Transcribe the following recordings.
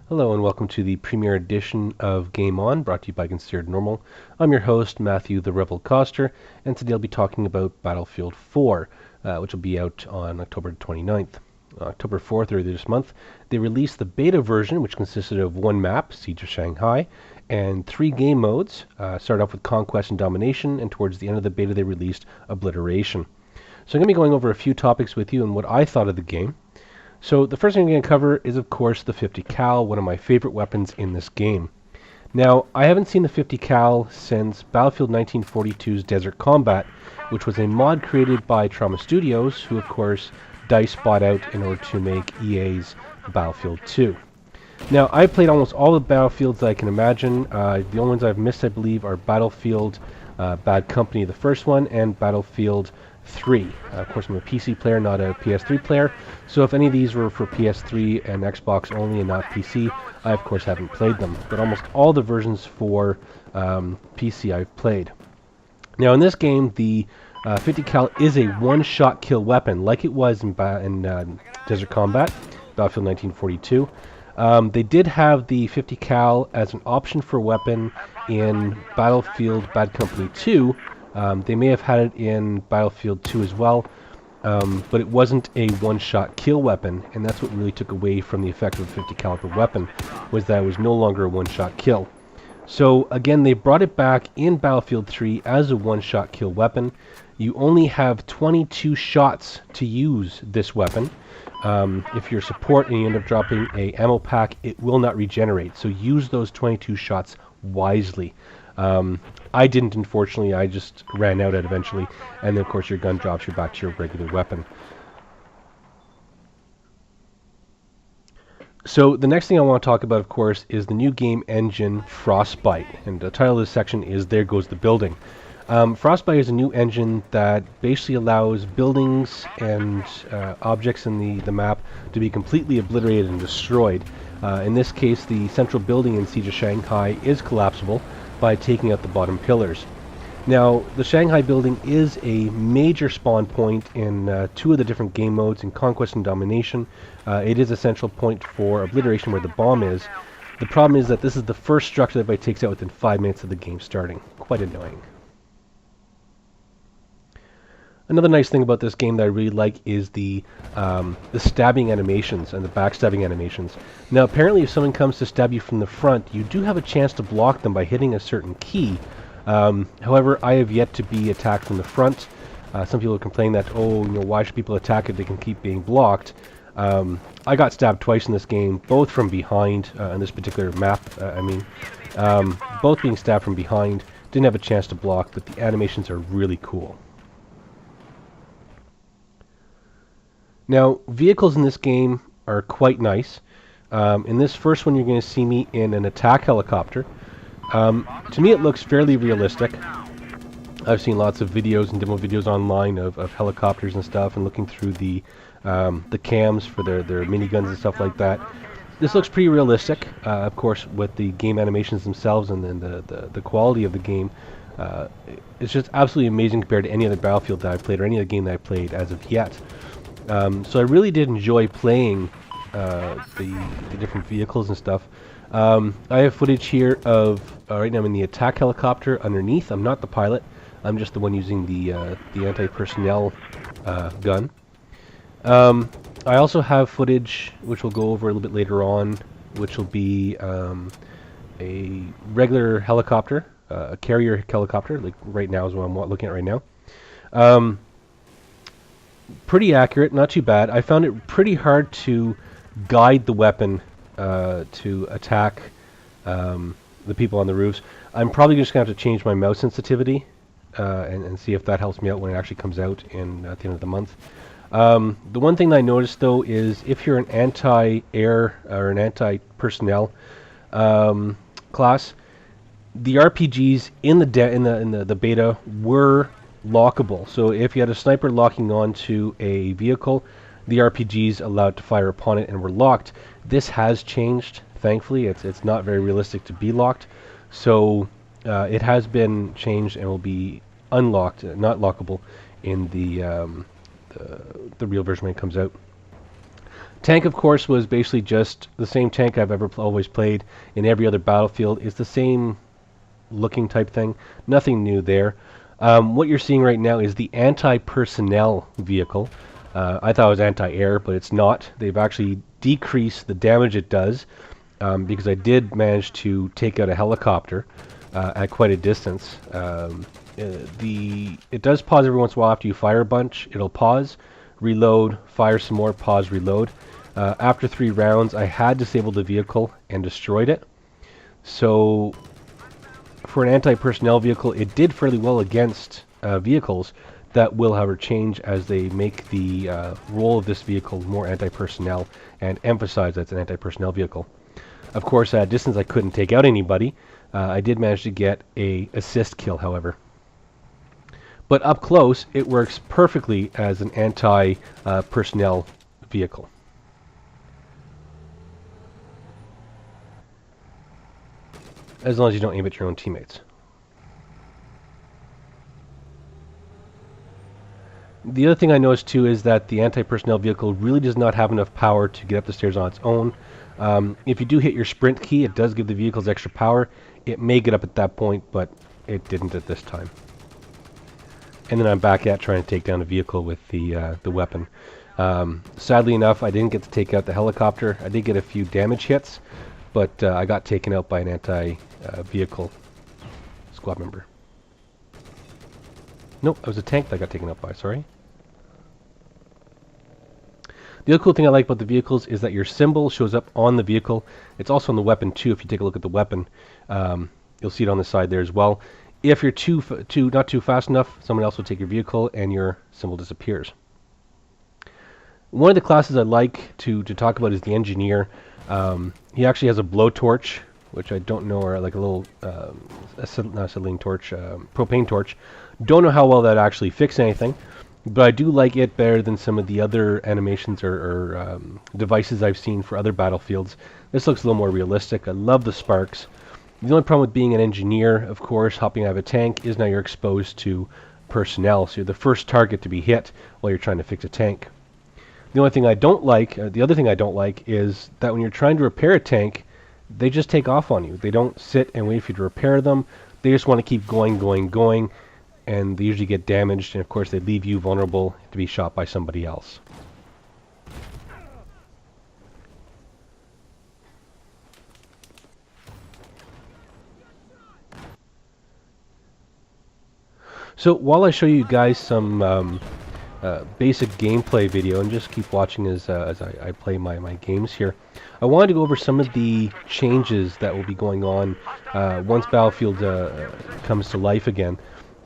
Hello and welcome to the premiere edition of Game On, brought to you by Considered Normal. I'm your host, Matthew the Rebel Coster, and today I'll be talking about Battlefield 4, which will be out on October 29th. October 4th, earlier this month, they released the beta version, which consisted of one map, Siege of Shanghai, and 3 game modes. Started off with Conquest and Domination, and towards the end of the beta they released Obliteration. So I'm going to be going over a few topics with you and what I thought of the game. So the first thing I'm going to cover is, of course, the 50 cal, one of my favorite weapons in this game. Now, I haven't seen the 50 cal since Battlefield 1942's Desert Combat, which was a mod created by Trauma Studios, who, of course, DICE bought out in order to make EA's Battlefield 2. Now, I've played almost all the Battlefields that I can imagine. The only ones I've missed, I believe, are Battlefield Bad Company, the first one, and Battlefield 3. Of course, I'm a PC player, not a PS3 player, so if any of these were for PS3 and Xbox only and not PC, I of course haven't played them. But almost all the versions for PC I've played. Now in this game, the 50 cal is a one-shot kill weapon, like it was in Desert Combat, Battlefield 1942. They did have the 50 cal as an option for weapon in Battlefield Bad Company 2. They may have had it in Battlefield 2 as well, but it wasn't a one-shot kill weapon, and that's what really took away from the effect of the 50 caliber weapon, was that it was no longer a one-shot kill. So again, they brought it back in Battlefield 3 as a one-shot kill weapon. You only have 22 shots to use this weapon. If you're support and you end up dropping a ammo pack, it will not regenerate, so use those 22 shots wisely. I didn't, unfortunately. I just ran out eventually, and then of course your gun drops you back to your regular weapon. So the next thing I want to talk about, of course, is the new game engine Frostbite, and the title of this section is There Goes the Building. Frostbite is a new engine that basically allows buildings and objects in the map to be completely obliterated and destroyed. In this case, the central building in Siege of Shanghai is collapsible by taking out the bottom pillars. Now, the Shanghai building is a major spawn point in 2 of the different game modes, in Conquest and Domination. It is a central point for Obliteration where the bomb is. The problem is that this is the first structure that everybody takes out within 5 minutes of the game starting. Quite annoying. Another nice thing about this game that I really like is the stabbing animations and the backstabbing animations. Now apparently if someone comes to stab you from the front, you do have a chance to block them by hitting a certain key. However, I have yet to be attacked from the front. Some people are complaining that, oh, why should people attack if they can keep being blocked? I got stabbed twice in this game, both from behind, on this particular map, both being stabbed from behind. Didn't have a chance to block, but the animations are really cool. Now, vehicles in this game are quite nice. In this first one, you're going to see me in an attack helicopter. To me, it looks fairly realistic. I've seen lots of videos and demo videos online of helicopters and stuff, and looking through the cams for their miniguns and stuff like that. This looks pretty realistic, of course, with the game animations themselves and then the quality of the game. It's just absolutely amazing compared to any other Battlefield that I've played or any other game that I've played as of yet. So I really did enjoy playing the different vehicles and stuff. I have footage here of, right now I'm in the attack helicopter underneath. I'm not the pilot. I'm just the one using the anti-personnel gun. I also have footage, which we'll go over a little bit later on, which will be a regular helicopter, a carrier helicopter, like right now is what I'm looking at right now. Pretty accurate, not too bad. I found it pretty hard to guide the weapon to attack the people on the roofs. I'm probably just going to have to change my mouse sensitivity and see if that helps me out when it actually comes out at the end of the month. The one thing that I noticed though is if you're an anti-air or an anti-personnel class, the RPGs in the beta were lockable. So if you had a sniper locking onto a vehicle, the RPGs allowed to fire upon it and were locked. This has changed, thankfully. It's not very realistic to be locked, so it has been changed and will be unlocked, not lockable, in the real version when it comes out. Tank, of course, was basically just the same tank I've always played in every other Battlefield. It's the same looking type thing. Nothing new there. What you're seeing right now is the anti-personnel vehicle. I thought it was anti-air, but it's not. They've actually decreased the damage it does because I did manage to take out a helicopter at quite a distance. It does pause every once in a while after you fire a bunch. It'll pause, reload, fire some more, pause, reload. After 3 rounds, I had disabled the vehicle and destroyed it. So for an anti-personnel vehicle, it did fairly well against vehicles. That will, however, change as they make the role of this vehicle more anti-personnel and emphasize that it's an anti-personnel vehicle. Of course, at a distance I couldn't take out anybody. I did manage to get a assist kill, however. But up close, it works perfectly as an anti-personnel vehicle. As long as you don't aim at your own teammates. The other thing I noticed too is that the anti-personnel vehicle really does not have enough power to get up the stairs on its own. If you do hit your sprint key, it does give the vehicles extra power. It may get up at that point, but it didn't at this time. And then I'm back at trying to take down a vehicle with the weapon. Sadly enough, I didn't get to take out the helicopter. I did get a few damage hits, but I got taken out by an anti-vehicle squad member. Nope, it was a tank that I got taken out by, sorry. The other cool thing I like about the vehicles is that your symbol shows up on the vehicle. It's also on the weapon too. If you take a look at the weapon, you'll see it on the side there as well. If you're not too fast enough, someone else will take your vehicle and your symbol disappears. One of the classes I like to talk about is the engineer. He actually has a blowtorch, which I don't know, or like a little acetylene torch, propane torch. Don't know how well that actually fixes anything, but I do like it better than some of the other animations or devices I've seen for other battlefields. This looks a little more realistic. I love the sparks. The only problem with being an engineer, of course, hopping out of a tank, is now you're exposed to personnel, so you're the first target to be hit while you're trying to fix a tank. The only thing I don't like, the other thing I don't like, is that when you're trying to repair a tank, they just take off on you. They don't sit and wait for you to repair them. They just want to keep going, and they usually get damaged, and of course they leave you vulnerable to be shot by somebody else. So while I show you guys some basic gameplay video, and just keep watching as I play my games here, I wanted to go over some of the changes that will be going on once Battlefield comes to life again.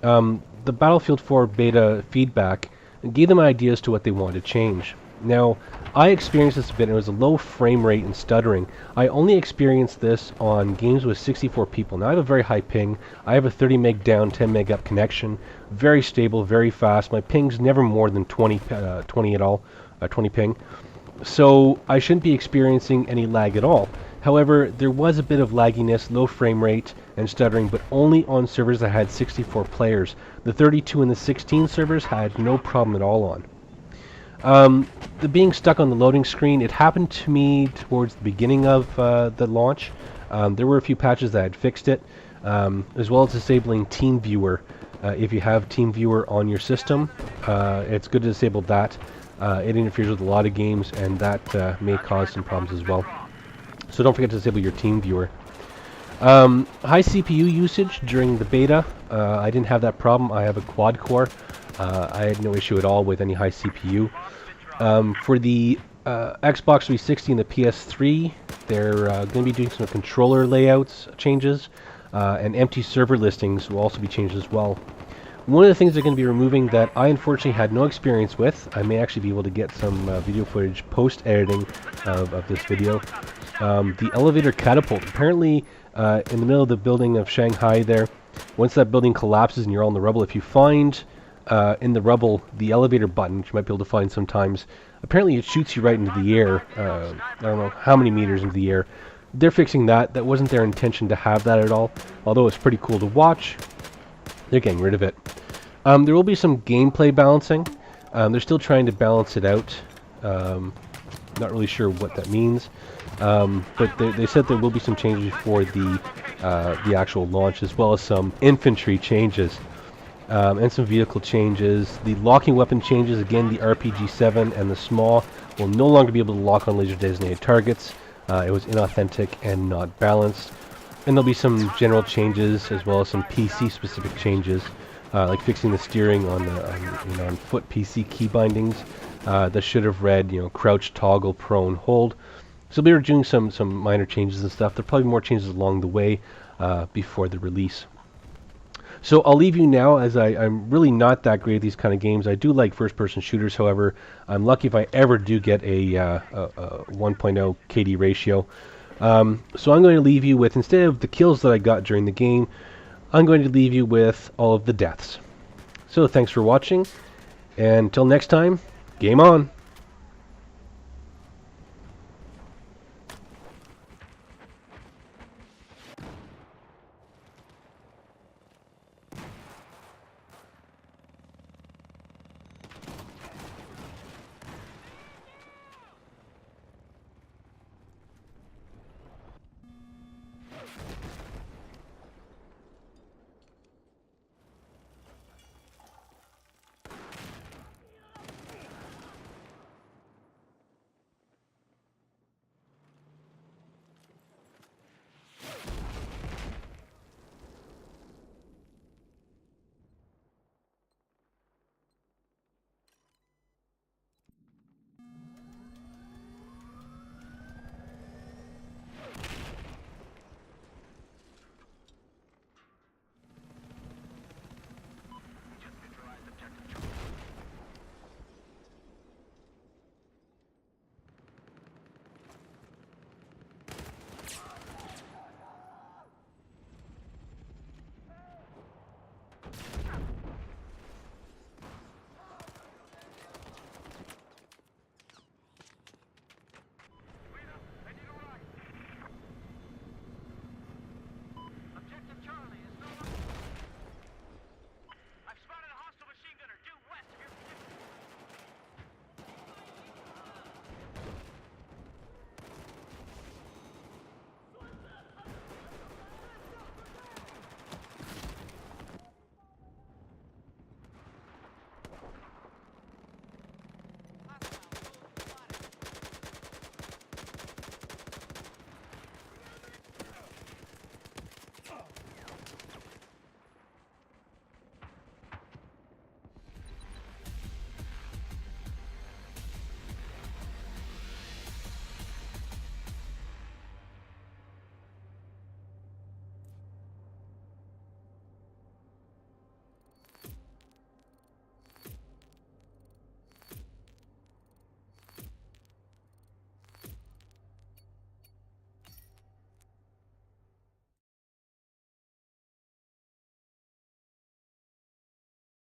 The Battlefield 4 beta feedback gave them ideas to what they wanted to change. Now, I experienced this a bit, and it was a low frame rate and stuttering. I only experienced this on games with 64 people. Now, I have a very high ping. I have a 30 meg down, 10 meg up connection. Very stable, very fast. My ping's never more than 20 at all, 20 ping. So, I shouldn't be experiencing any lag at all. However, there was a bit of lagginess, low frame rate, and stuttering, but only on servers that had 64 players. The 32 and the 16 servers had no problem at all on. The being stuck on the loading screen, it happened to me towards the beginning of the launch. There were a few patches that had fixed it, as well as disabling TeamViewer. If you have TeamViewer on your system, it's good to disable that. It interferes with a lot of games, and that may cause some problems as well. So don't forget to disable your TeamViewer. High CPU usage during the beta, I didn't have that problem. I have a quad core. I had no issue at all with any high CPU. For the Xbox 360 and the PS3, they're going to be doing some controller layouts changes, and empty server listings will also be changed as well. One of the things they're going to be removing that I unfortunately had no experience with, I may actually be able to get some video footage post-editing of this video, the elevator catapult. Apparently, in the middle of the building of Shanghai there, once that building collapses and you're all in the rubble, if you find in the rubble the elevator button, which you might be able to find sometimes, apparently it shoots you right into the air. I don't know how many meters into the air. They're fixing that. That wasn't their intention to have that at all, although it's pretty cool to watch. They're getting rid of it. There will be some gameplay balancing. They're still trying to balance it out. Not really sure what that means, but they said there will be some changes for the actual launch, as well as some infantry changes. And some vehicle changes. The locking weapon changes. Again, the RPG-7 and the small will no longer be able to lock on laser-designated targets. It was inauthentic and not balanced. And there'll be some general changes, as well as some PC-specific changes, like fixing the steering on foot PC key bindings. That should have read, crouch, toggle, prone, hold. So they were doing some minor changes and stuff. There'll probably be more changes along the way before the release. So I'll leave you now, as I'm really not that great at these kind of games. I do like first-person shooters, however. I'm lucky if I ever do get a 1.0 KD ratio. So I'm going to leave you with, instead of the kills that I got during the game, I'm going to leave you with all of the deaths. So thanks for watching, and until next time, game on!